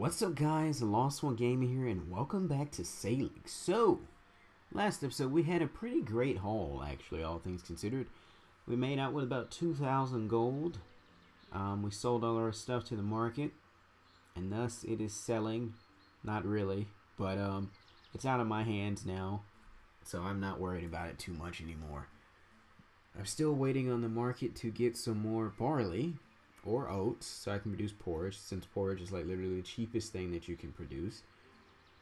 What's up, guys? Lost One Gaming here, and welcome back to Saelig. So, last episode we had a pretty great haul, actually, all things considered. We made out with about 2,000 gold. We sold all our stuff to the market, and thus it is selling. Not really, but it's out of my hands now, so I'm not worried about it too much anymore. I'm still waiting on the market to get some more barley or oats so I can produce porridge, since porridge is like literally the cheapest thing that you can produce.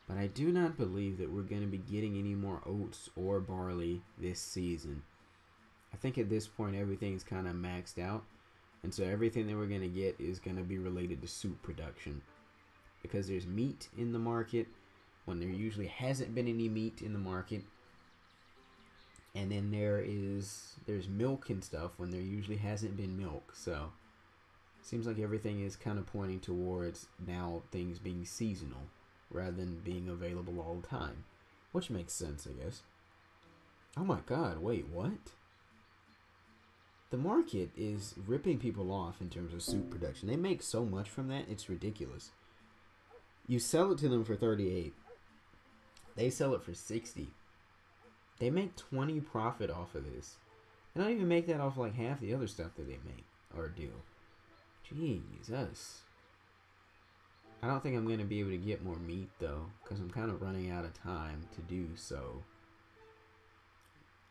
But I do not believe that we're going to be getting any more oats or barley this season. I think at this point everything's kind of maxed out, and so everything that we're going to get is going to be related to soup production, because there's meat in the market when there usually hasn't been any meat in the market, and then there's milk and stuff when there usually hasn't been milk. So seems like everything is kind of pointing towards now things being seasonal rather than being available all the time, which makes sense, I guess. Oh my god, wait, what? The market is ripping people off in terms of soup production. They make so much from that, it's ridiculous. You sell it to them for 38. They sell it for 60. They make 20 profit off of this. They don't even make that off like half the other stuff that they make or do. Jesus. I don't think I'm going to be able to get more meat though, because I'm kind of running out of time to do so.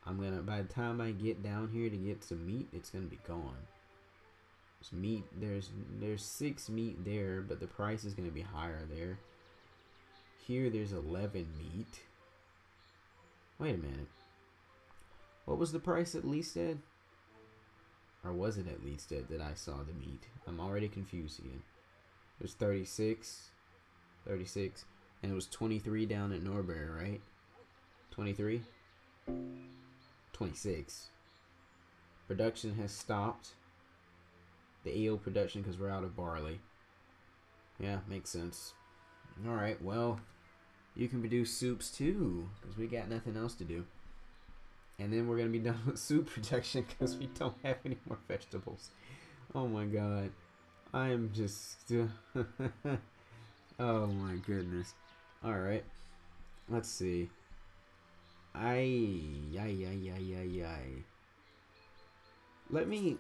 By the time I get down here to get some meat, it's going to be gone. There's meat, there's 6 meat there, but the price is going to be higher there. Here there's 11 meat. Wait a minute. What was the price at least at? Or was it at least that I saw the meat? I'm already confused again. It was 36, and it was 23 down at Norbury, right? 23? 26. Production has stopped. The ale production, because we're out of barley. Yeah, makes sense. Alright, well, you can produce soups too, because we got nothing else to do. And then we're going to be done with soup production because we don't have any more vegetables. Oh my god. I am just... oh my goodness. Alright. Let's see. Let me...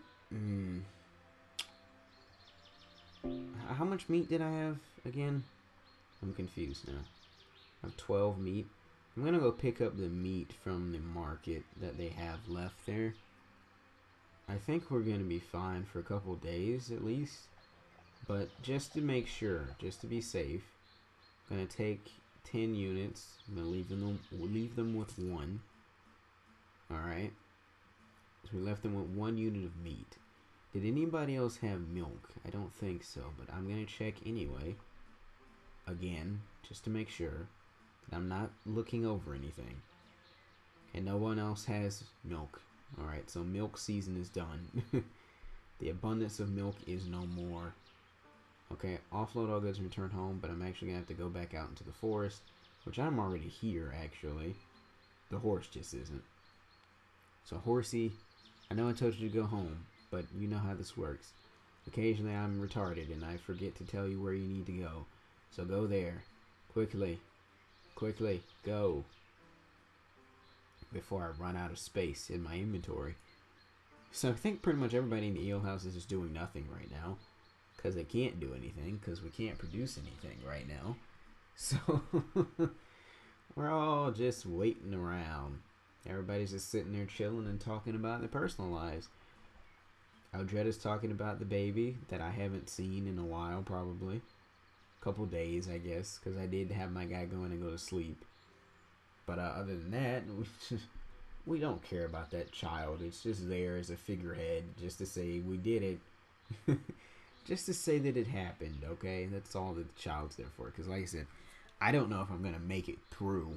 How much meat did I have again? I'm confused now. I have 12 meat. I'm gonna go pick up the meat from the market that they have left there. I think we're gonna be fine for a couple days at least, but just to make sure, just to be safe, I'm gonna take 10 units. I'm gonna leave them with 1. All right. So we left them with 1 unit of meat. Did anybody else have milk? I don't think so, but I'm gonna check anyway. Again, just to make sure. I'm not looking over anything. And no one else has milk. Alright, so milk season is done. The abundance of milk is no more. Okay, offload all goods and return home, but I'm actually going to have to go back out into the forest, which I'm already here, actually. The horse just isn't. So, horsey, I know I told you to go home, but you know how this works. Occasionally I'm retarded and I forget to tell you where you need to go. So go there. Quickly. Quickly, go. Before I run out of space in my inventory. So I think pretty much everybody in the ale house is just doing nothing right now. Because they can't do anything. Because we can't produce anything right now. So we're all just waiting around. Everybody's just sitting there chilling and talking about their personal lives. Aldretta's talking about the baby that I haven't seen in a while, probably. Couple days, I guess, because I did have my guy go in and go to sleep. But other than that, we don't care about that child. It's just there as a figurehead, just to say we did it. Just to say that it happened, okay? That's all that the child's there for. Because like I said, I don't know if I'm going to make it through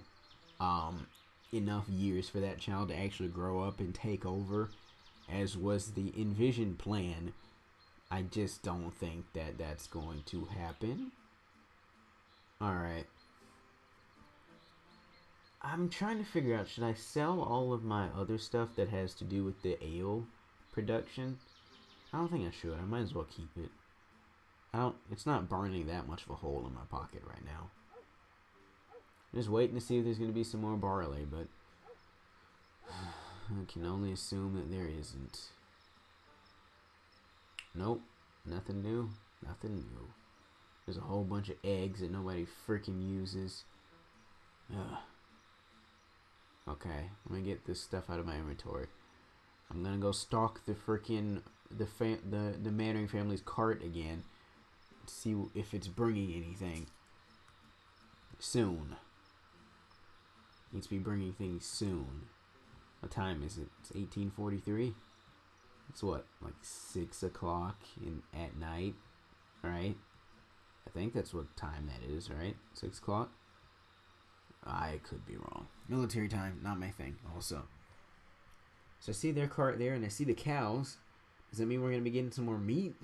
enough years for that child to actually grow up and take over, as was the envisioned plan. I just don't think that that's going to happen. Alright. I'm trying to figure out, should I sell all of my other stuff that has to do with the ale production? I don't think I should. I might as well keep it. It's not burning that much of a hole in my pocket right now. Just waiting to see if there's going to be some more barley, but I can only assume that there isn't. Nope. Nothing new. Nothing new. There's a whole bunch of eggs that nobody freaking uses. Ugh. Okay, let me get this stuff out of my inventory. I'm gonna go stalk the freaking the Mannering family's cart again. See if it's bringing anything soon. Needs to be bringing things soon. What time is it? It's 18:43. It's what, like 6 o'clock at night, right? I think that's what time that is, right? 6 o'clock. I could be wrong. Military time, not my thing. Also, so I see their cart there, and I see the cows. Does that mean we're gonna be getting some more meat?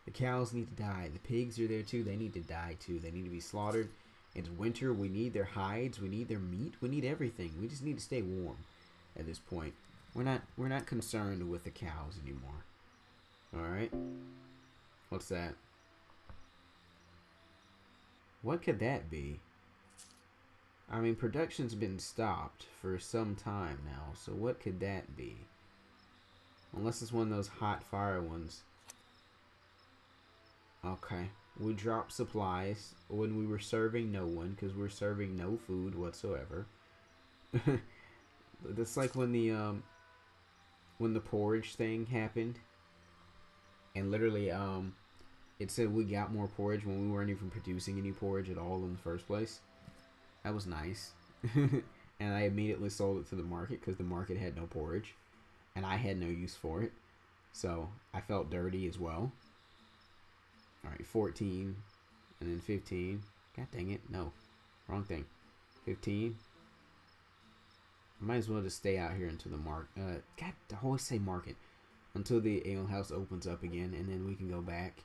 The cows need to die. The pigs are there too. They need to die too. They need to be slaughtered. It's winter. We need their hides. We need their meat. We need everything. We just need to stay warm at this point. We're not concerned with the cows anymore. All right. What's that? What could that be? I mean, production's been stopped for some time now, so what could that be? Unless it's one of those hot fire ones. Okay. We dropped supplies when we were serving no one, because we're serving no food whatsoever. That's like when the porridge thing happened. And literally, it said we got more porridge when we weren't even producing any porridge at all in the first place. That was nice. And I immediately sold it to the market because the market had no porridge. And I had no use for it. So I felt dirty as well. Alright, 14. And then 15. God dang it. No. Wrong thing. 15. I might as well just stay out here until the God, I always say market. Until the ale house opens up again. And then we can go back.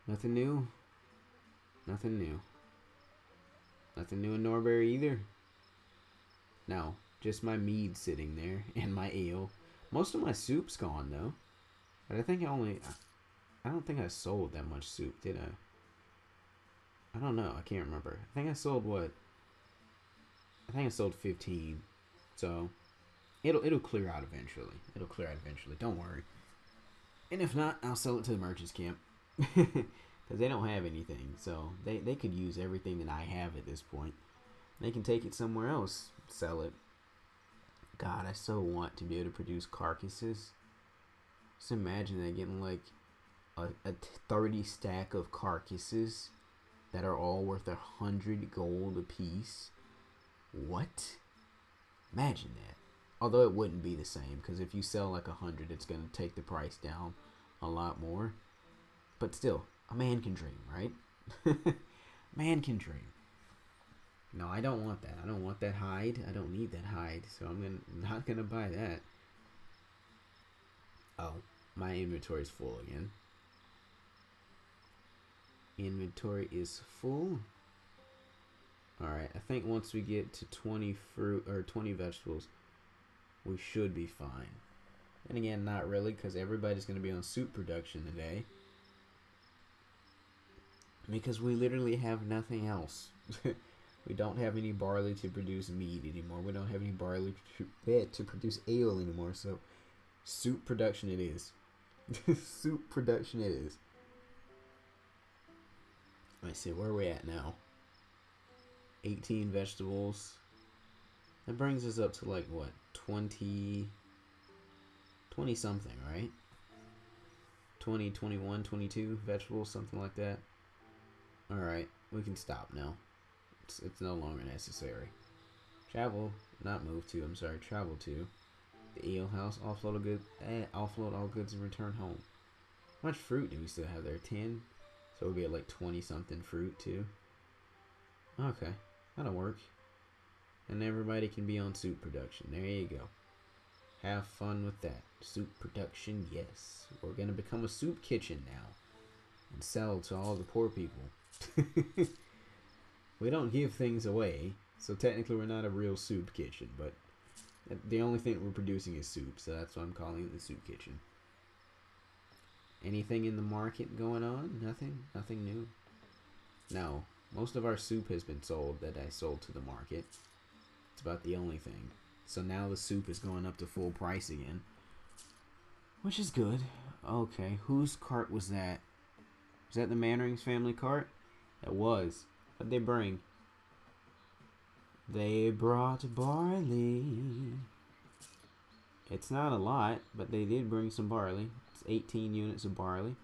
Nothing new. Nothing new. Nothing new in Norbury either. No, just my mead sitting there and my ale. Most of my soup's gone though. But I think I don't think I sold that much soup, did I? I don't know. I can't remember. I think I sold what? I think I sold 15. So it'll clear out eventually. It'll clear out eventually. Don't worry. And if not, I'll sell it to the merchant's camp. Because they don't have anything, so they could use everything that I have at this point. They can take it somewhere else, sell it. God, I so want to be able to produce carcasses. Just imagine that, getting like a 30 stack of carcasses that are all worth 100 gold a piece. What? Imagine that. Although it wouldn't be the same, because if you sell like 100, it's going to take the price down a lot more. But still, a man can dream, right? Man can dream. No, I don't want that. I don't want that hide. I don't need that hide, so I'm not gonna buy that. Oh, my inventory is full again. Inventory is full. Alright, I think once we get to 20 fruit or 20 vegetables, we should be fine. And again, not really, because everybody's gonna be on soup production today. Because we literally have nothing else. We don't have any barley to produce mead anymore. We don't have any barley to produce ale anymore. So, soup production it is. Soup production it is. Let's see, where are we at now? 18 vegetables. That brings us up to like, what, 20 something, right? 20, 21, 22 vegetables, something like that. Alright, we can stop now. It's no longer necessary. Travel, not move to, I'm sorry, travel to the ale house, offload all goods and return home. How much fruit do we still have there? 10? So we'll be at like 20 something fruit too. Okay, that'll work. And everybody can be on soup production. There you go. Have fun with that. Soup production, yes. We're gonna become a soup kitchen now and sell to all the poor people. We don't give things away, so technically we're not a real soup kitchen, but the only thing we're producing is soup, so that's why I'm calling it the soup kitchen. Anything in the market going on? Nothing? Nothing new? No. Most of our soup has been sold that I sold to the market. It's about the only thing. So now the soup is going up to full price again. Which is good. Okay, whose cart was that? Was that the Mannering's family cart? That was. What'd they bring? They brought barley. It's not a lot, but they did bring some barley. It's 18 units of barley.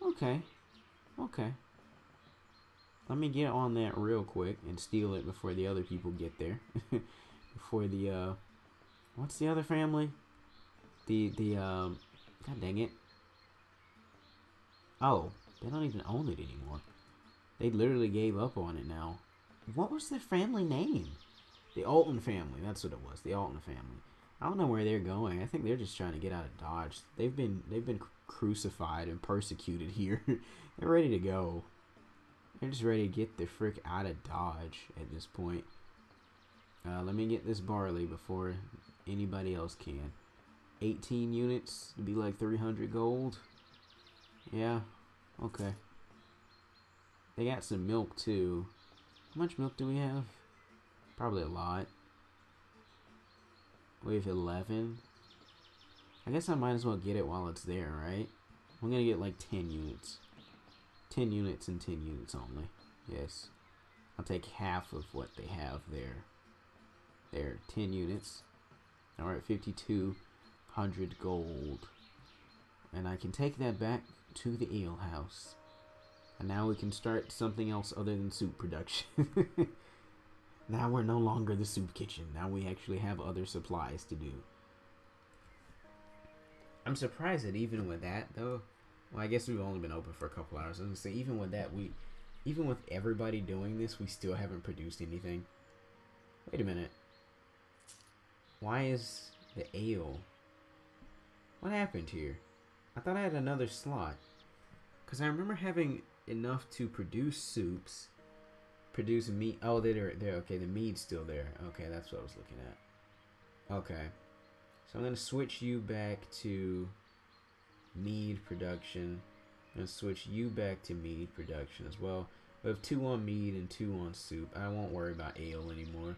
Okay. Okay. Let me get on that real quick and steal it before the other people get there. Before the, what's the other family? God dang it. Oh, they don't even own it anymore. They literally gave up on it now. What was their family name? The Alton family. That's what it was. The Alton family. I don't know where they're going. I think they're just trying to get out of Dodge. They've been crucified and persecuted here. They're ready to go. They're just ready to get the frick out of Dodge at this point. Let me get this barley before anybody else can. 18 units to be like 300 gold. Yeah. Okay. They got some milk too. How much milk do we have? Probably a lot. We have 11. I guess I might as well get it while it's there, right? I'm gonna get like 10 units. 10 units and 10 units only. Yes. I'll take half of what they have there. There, 10 units. Now we're at 5,200 gold. And I can take that back to the ale house. And now we can start something else other than soup production. Now we're no longer the soup kitchen. Now we actually have other supplies to do. I'm surprised that even with that, though, well, I guess we've only been open for a couple hours. I was gonna say, even with that, even with everybody doing this, we still haven't produced anything. Wait a minute. Why is the ale? What happened here? I thought I had another slot. Because I remember having enough to produce soups, produce meat. Oh, they're okay. The meat's still there. Okay, that's what I was looking at. Okay. So I'm going to switch you back to mead production. I'm going to switch you back to mead production as well. We have 2 on mead and 2 on soup. I won't worry about ale anymore.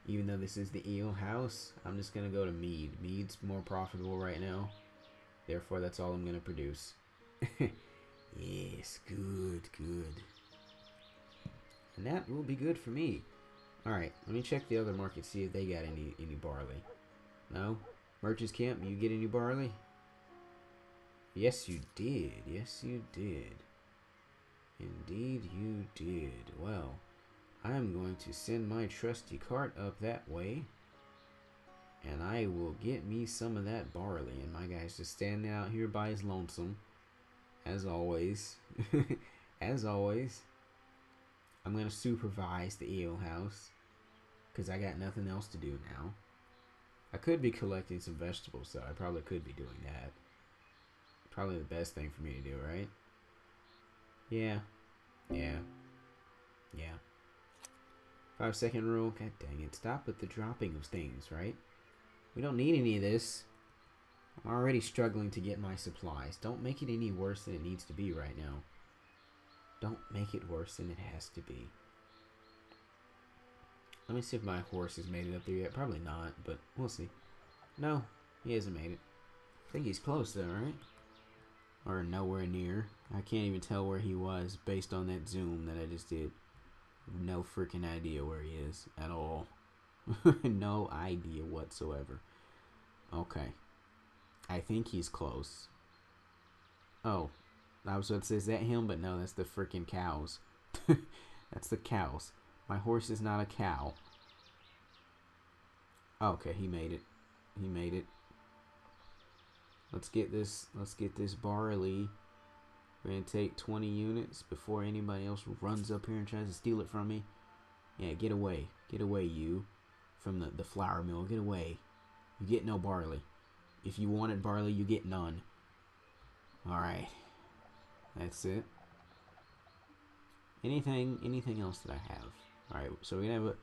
Even though this is the ale house, I'm just going to go to mead. Mead's more profitable right now. Therefore, that's all I'm going to produce. Yes, good, good. And that will be good for me. Alright, let me check the other market, see if they got any barley. No? Merchant's Camp, you get any barley? Yes, you did. Yes, you did. Indeed, you did. Well, I'm going to send my trusty cart up that way. And I will get me some of that barley. And my guy's just standing out here by his lonesome. As always. As always. I'm going to supervise the ale house. Because I got nothing else to do now. I could be collecting some vegetables, though. I probably could be doing that. Probably the best thing for me to do, right? Yeah. Yeah. Yeah. 5-second rule. God dang it. Stop with the dropping of things, right? We don't need any of this. I'm already struggling to get my supplies. Don't make it any worse than it needs to be right now. Don't make it worse than it has to be. Let me see if my horse has made it up there yet. Probably not, but we'll see. No, he hasn't made it. I think he's close though, right? Or nowhere near. I can't even tell where he was based on that zoom that I just did. No freaking idea where he is at all. No idea whatsoever. Okay. I think he's close. Oh. I was about to say, is that him? But no, that's the freaking cows. That's the cows. My horse is not a cow. Okay, he made it. He made it. Let's get this barley. We're gonna take 20 units before anybody else runs up here and tries to steal it from me. Yeah, get away. Get away, you. From the flour mill. Get away. You get no barley. If you wanted barley, you get none. Alright. That's it. Anything else that I have? Alright, so we're gonna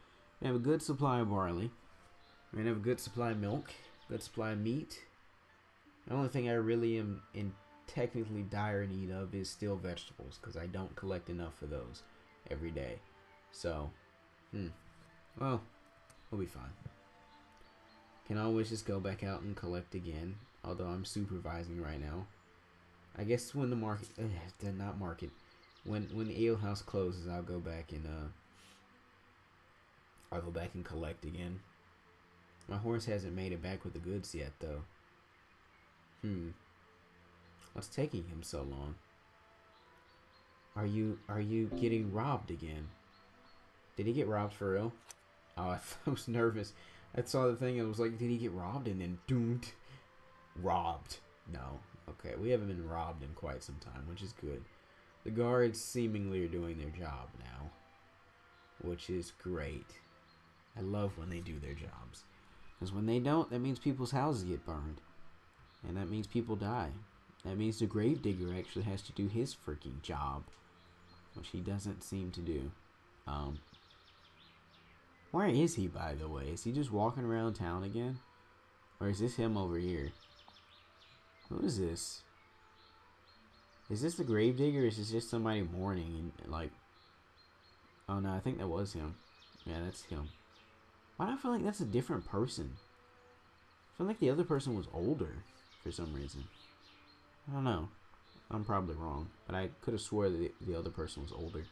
have a good supply of barley. We're gonna have a good supply of milk. Good supply of meat. The only thing I really am technically dire need of is still vegetables, because I don't collect enough of those every day. So, well, we'll be fine. Can always just go back out and collect again, although I'm supervising right now. I guess when the market, not market, when the ale house closes, I'll go back and collect again. My horse hasn't made it back with the goods yet, though. What's taking him so long? Are you getting robbed again? Did he get robbed for real? Oh, I was nervous. I saw the thing and I was like, did he get robbed? And then doomed. Robbed. No. Okay, we haven't been robbed in quite some time, which is good. The guards seemingly are doing their job now, which is great. I love when they do their jobs. Because when they don't, that means people's houses get burned. And that means people die. That means the gravedigger actually has to do his freaking job, which he doesn't seem to do. Where is he, by the way? Is he just walking around town again? Or is this him over here? Who is this? Is this the gravedigger, or is this just somebody mourning and like... Oh no, I think that was him. Yeah, that's him. Why do I feel like that's a different person? I feel like the other person was older for some reason. I don't know. I'm probably wrong, but I could have swore that the other person was older.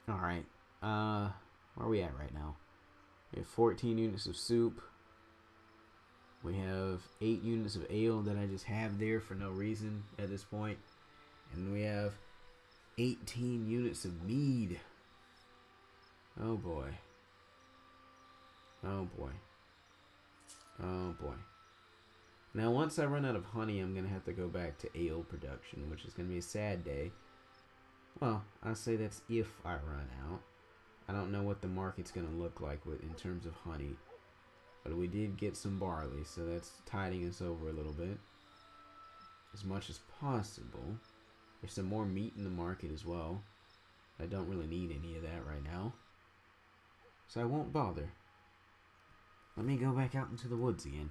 Alright. Where are we at right now? We have 14 units of soup. We have 8 units of ale that I just have there for no reason at this point. And we have 18 units of mead. Oh boy. Oh boy. Oh boy. Now once I run out of honey, I'm going to have to go back to ale production, which is going to be a sad day. Well, I'll say that's if I run out. I don't know what the market's going to look like in terms of honey. But we did get some barley, so that's tiding us over a little bit. As much as possible. There's some more meat in the market as well. I don't really need any of that right now, so I won't bother. Let me go back out into the woods again.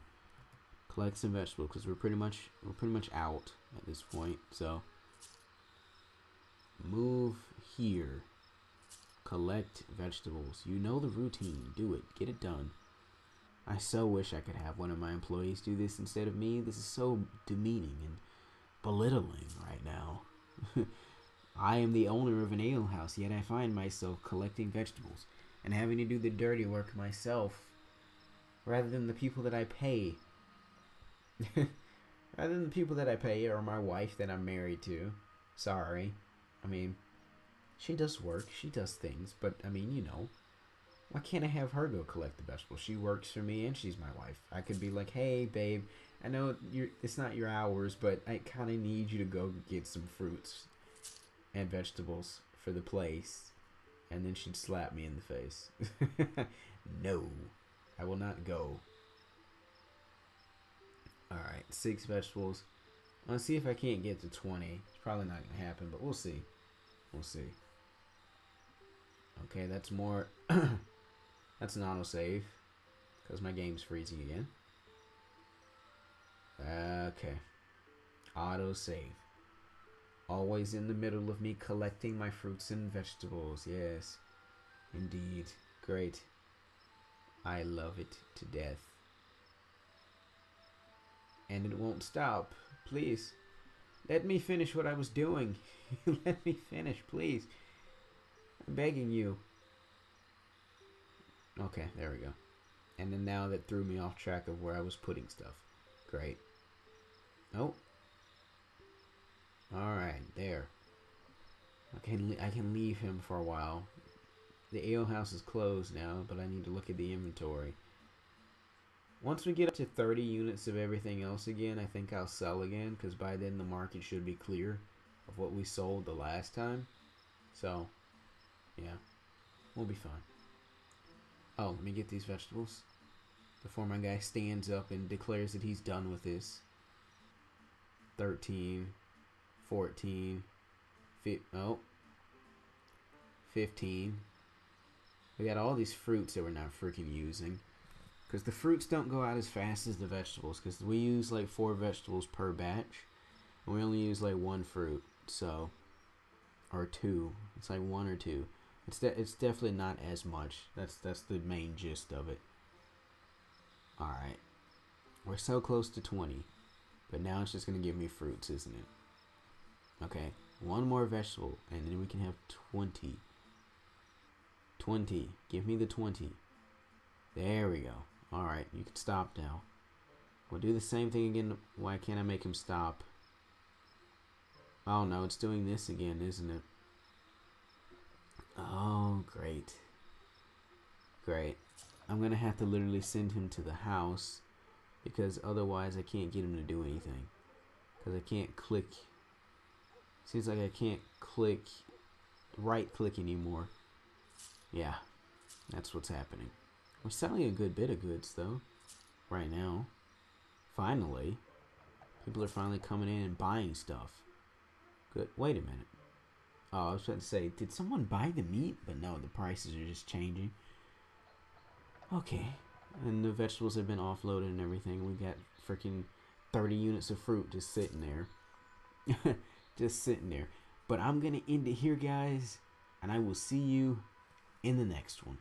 Collect some vegetables, because we're pretty much out at this point. So move here. Collect vegetables. You know the routine. Do it. Get it done. I so wish I could have one of my employees do this instead of me. This is so demeaning and belittling right now. I am the owner of an ale house, yet I find myself collecting vegetables and having to do the dirty work myself rather than the people that I pay. Rather than the people that I pay or my wife that I'm married to. Sorry. I mean, she does work, she does things, but I mean, you know. Why can't I have her go collect the vegetables? She works for me and she's my wife. I could be like, hey, babe, I know it's not your hours, but I kind of need you to go get some fruits and vegetables for the place. And then she'd slap me in the face. No, I will not go. Alright, 6 vegetables. Let's see if I can't get to 20. It's probably not going to happen, but we'll see. We'll see. Okay, that's more... That's an autosave, because my game's freezing again. Okay. Autosave. Always in the middle of me collecting my fruits and vegetables. Yes. Indeed. Great. I love it to death. And it won't stop. Please. Let me finish what I was doing. Let me finish, please. I'm begging you. Okay, there we go. And then now that threw me off track of where I was putting stuff. Great. Oh. Alright, there. I can leave him for a while. The ale house is closed now, but I need to look at the inventory. Once we get up to 30 units of everything else again, I think I'll sell again, because by then the market should be clear of what we sold the last time. So, yeah. We'll be fine. Oh, let me get these vegetables before my guy stands up and declares that he's done with this. 13, 14, 15. We got all these fruits that we're not freaking using. Because the fruits don't go out as fast as the vegetables. Because we use like 4 vegetables per batch. We only use like one fruit, so, or two. It's like one or two. It's definitely not as much. That's the main gist of it. All right, we're so close to 20, but now it's just gonna give me fruits, isn't it? Okay, one more vegetable, and then we can have 20. 20. Give me the 20. There we go. All right, you can stop now. We'll do the same thing again. Why can't I make him stop? Oh no, it's doing this again, isn't it? Oh, great. Great. I'm gonna have to literally send him to the house because otherwise I can't get him to do anything. Because I can't click. Seems like I can't click, right click anymore. Yeah, that's what's happening. We're selling a good bit of goods though, right now. Finally. People are finally coming in and buying stuff. Good. Wait a minute. Oh, I was about to say, did someone buy the meat? But no, the prices are just changing. Okay. And the vegetables have been offloaded and everything. We got freaking 30 units of fruit just sitting there. Just sitting there. But I'm going to end it here, guys. And I will see you in the next one.